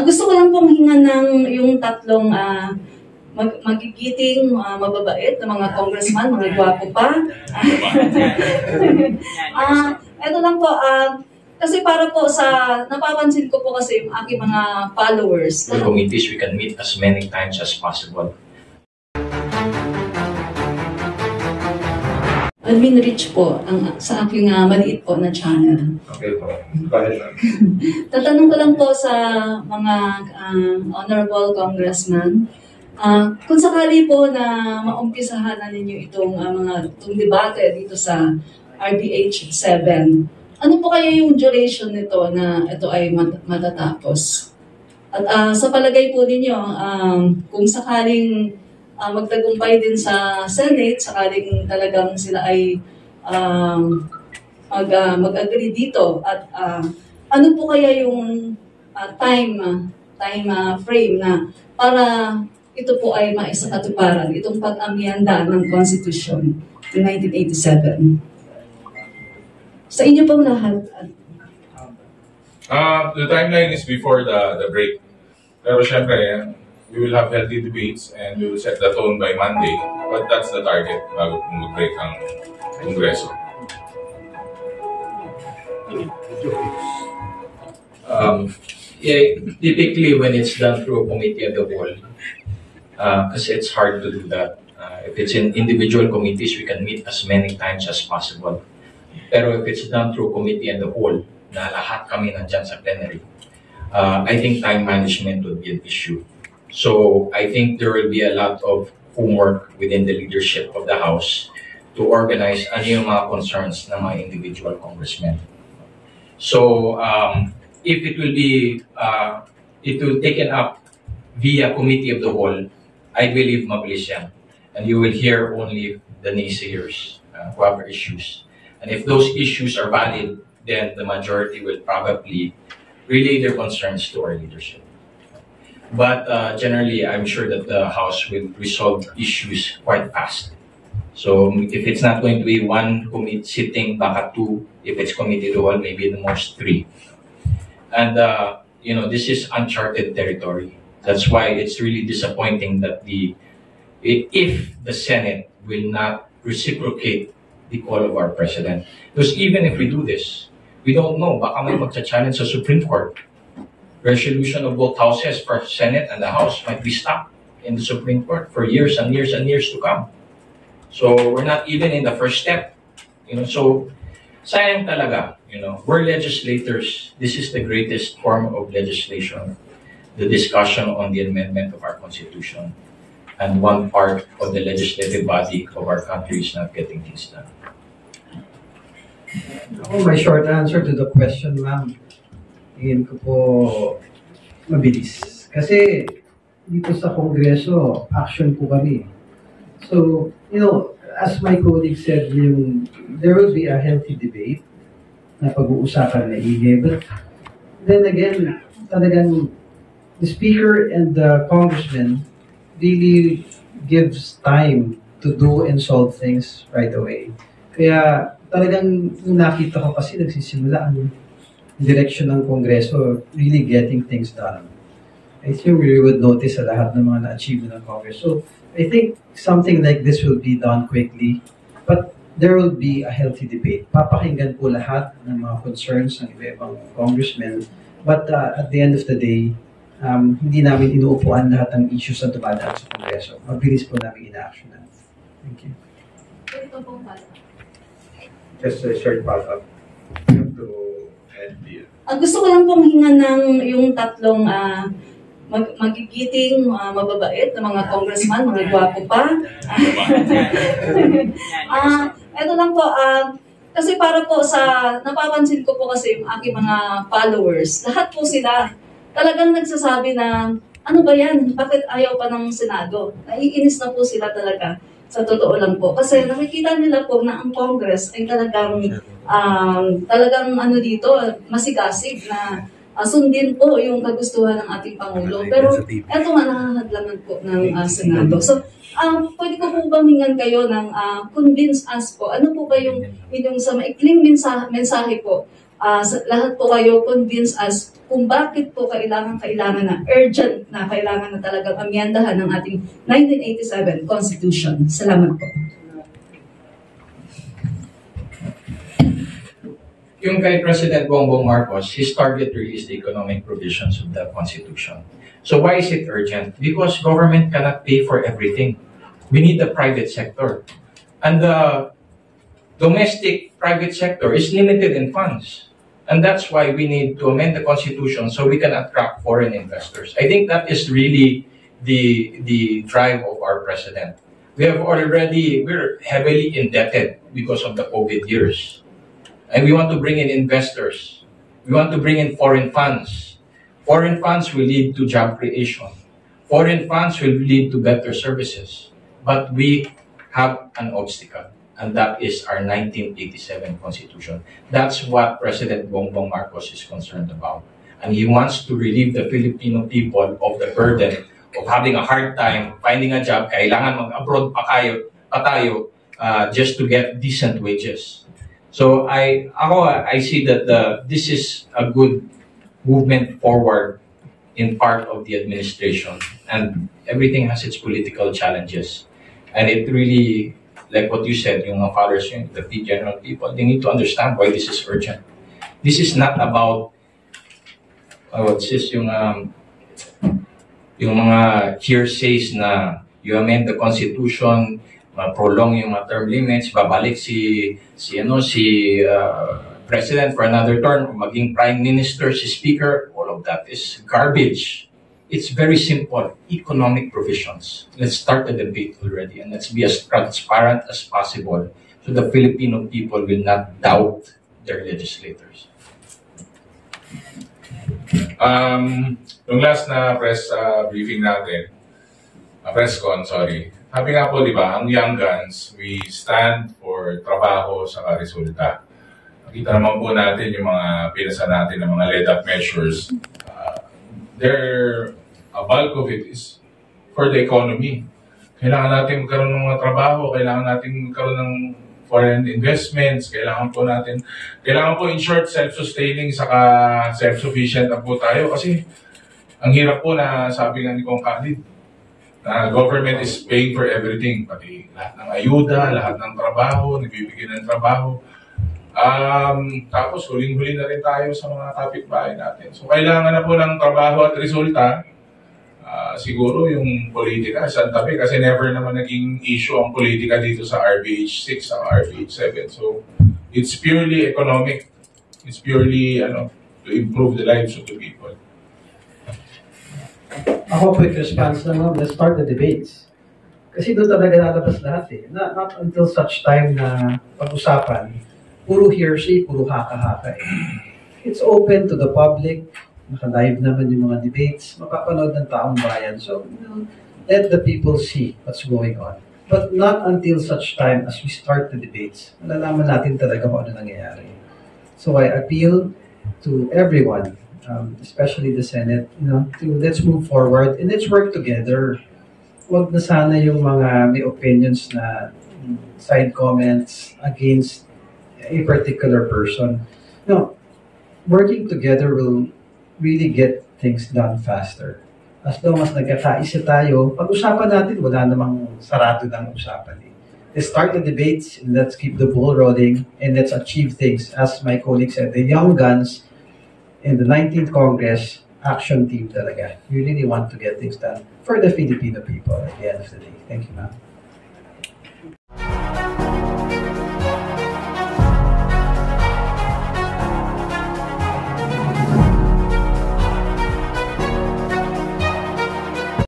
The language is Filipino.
Gusto ko lang pong hinga ng yung tatlong magigiting, mababait na mga congressman, mga gwapo pa. Ito lang po, kasi para po sa, napapansin ko po kasi yung aking mga followers. The committees, we can meet as many times as possible. Admin Rich po, sa aking maliit po na channel. Okay po. Bakit lang? Tatanong ko lang po sa mga honorable congressman, kung sakali po na maumpisahan na ninyo itong debate dito sa RDH 7, ano po kaya yung duration nito na ito ay matatapos? At sa palagay po ninyo, kung sakaling magtagumpay din sa Senate, sakaling talagang sila ay mag-agree dito, at ano po kaya yung time frame na para ito po ay maisakatuparan, itong pag-amyenda ng Constitution ng 1987. Sa inyo pong lahat. The timeline is before the break. Pero syempre, we will have healthy debates and we will set the tone by Monday. But that's the target bago mag-break ang Kongreso. Typically, when it's done through a committee of the whole, because it's hard to do that. If it's in individual committees, we can meet as many times as possible. Pero if it's done through committee and the whole, na lahat kami nandyan sa plenary, I think time management would be an issue. So I think there will be a lot of homework within the leadership of the House to organize ano yung mga concerns ng mga individual congressmen. So if it will be taken up via committee of the whole, I believe mabilis yan. And you will hear only the naysayers who have issues. And if those issues are valid, then the majority will probably relay their concerns to our leadership. But generally, I'm sure that the House will resolve issues quite fast. So if it's not going to be one committee sitting, baka two. If it's committee to all, maybe the most three. And this is uncharted territory. That's why it's really disappointing that if the Senate will not reciprocate the call of our president. Because even if we do this, we don't know, baka may magcha-challenge sa Supreme Court. Resolution of both houses, for Senate and the House, might be stuck in the Supreme Court for years and years and years to come. So we're not even in the first step. So sayang talaga, we're legislators. This is the greatest form of legislation, the discussion on the amendment of our Constitution. And one part of the legislative body of our country is not getting things done. My short answer to the question, ma'am, tingin ko po mabilis. Kasi dito sa Kongreso, action po kami. So, as my colleague said, there will be a healthy debate na pag-uusapan na ingay. But then again, talagang the Speaker and the Congressman really gives time to do and solve things right away. Kaya talagang nakita ko kasi nagsisimula ang direction ng Kongreso really getting things done. I think we would notice sa lahat ng mga na-achieve ng Congress. So I think something like this will be done quickly, but there will be a healthy debate. Papakinggan po lahat ng mga concerns ng iba-ibang congressmen, but at the end of the day, hindi namin inuupuan lahat ng issues na dumadaan sa Kongreso. Mabilis po namin ina-actionan. Thank you. Just a short follow-up. Gusto ko lang pong hinga ng yung tatlong magigiting, mababait na mga congressman, mga gwapo pa. Ito lang po, kasi para po sa, napapansin ko po kasi yung aking mga followers, lahat po sila talagang nagsasabi na, ano ba yan? Bakit ayaw pa ng Senado? Naiinis na po sila talaga. Sa totoo lang po. Kasi nakikita nila po na ang Congress ay talagang dito, masigasig na sundin po yung kagustuhan ng ating Pangulo. Pero eto nga nakahadlangan po ng Senado. So, pwede ko po bang hingan kayo ng convince us po? Ano po ba yung sa maikling mensahe po lahat po kayo convince us kung bakit po kailangan na urgent na kailangan na talagang amyendahan ng ating 1987 Constitution. Salamat po. Yung kay President Bongbong Marcos, his target really is the economic provisions of the Constitution. So why is it urgent? Because government cannot pay for everything. We need the private sector. And the domestic private sector is limited in funds. And that's why we need to amend the Constitution so we can attract foreign investors. I think that is really the drive of our president. We're heavily indebted because of the COVID years. And we want to bring in investors. We want to bring in foreign funds. Foreign funds will lead to job creation. Foreign funds will lead to better services. But we have an obstacle, and that is our 1987 Constitution. That's what President Bongbong Marcos is concerned about. And he wants to relieve the Filipino people of the burden of having a hard time finding a job. Kailangan mag-abroad pa tayo just to get decent wages. So I see that this is a good movement forward in part of the administration, and everything has its political challenges. And it really, like what you said, yung mga fathers, the general people, they need to understand why this is urgent. This is not about what's this yung mga hearsays na you amend the Constitution, prolong yung mga term limits, babalik si President for another term, maging Prime Minister, si Speaker, all of that is garbage. It's very simple, economic provisions. Let's start the debate already and let's be as transparent as possible so the Filipino people will not doubt their legislators. Yung last na press briefing natin, press con, sorry. Sabi nga po, di ba, ang young guns, we stand for trabaho sa resulta. Nakita naman po natin yung mga pinasa natin ng mga led-up measures. A bulk of it is for the economy. Kailangan natin magkaroon ng mga trabaho, kailangan natin magkaroon ng foreign investments, kailangan po in short, self-sustaining, saka self-sufficient na po tayo. Kasi ang hirap po na sabi nga ni Kong Khalid, na government is paying for everything, pati lahat ng ayuda, lahat ng trabaho, nagbibigay ng trabaho. Tapos huling-huli na rin tayo sa mga kapitbahay natin. So kailangan na po ng trabaho at resulta. Siguro yung politika sa tabi kasi never naman naging issue ang politika dito sa RBH 6 at RBH 7. So it's purely economic. It's purely to improve the lives of the people. Ako quick response naman, let's start the debates. Kasi doon talaga lalabas lahat eh. Not until such time na pag-usapan, puro hearsay, puro haka-haka eh. It's open to the public, naka-live naman yung mga debates, mapapanood ng taong bayan. So, let the people see what's going on. But not until such time as we start the debates, malalaman natin talaga kung ano nangyayari. So I appeal to everyone, especially the Senate, let's move forward and let's work together. Huwag na sana yung mga may opinions na side comments against a particular person. No, working together will really get things done faster. As long as nagkakaisa tayo, pag-usapan natin, wala namang sarado ng usapan. Let's start the debates and let's keep the ball rolling and let's achieve things. As my colleague said, the young guns in the 19th Congress action team talaga. We really want to get things done for the Filipino people at the end of the day. Thank you, ma'am.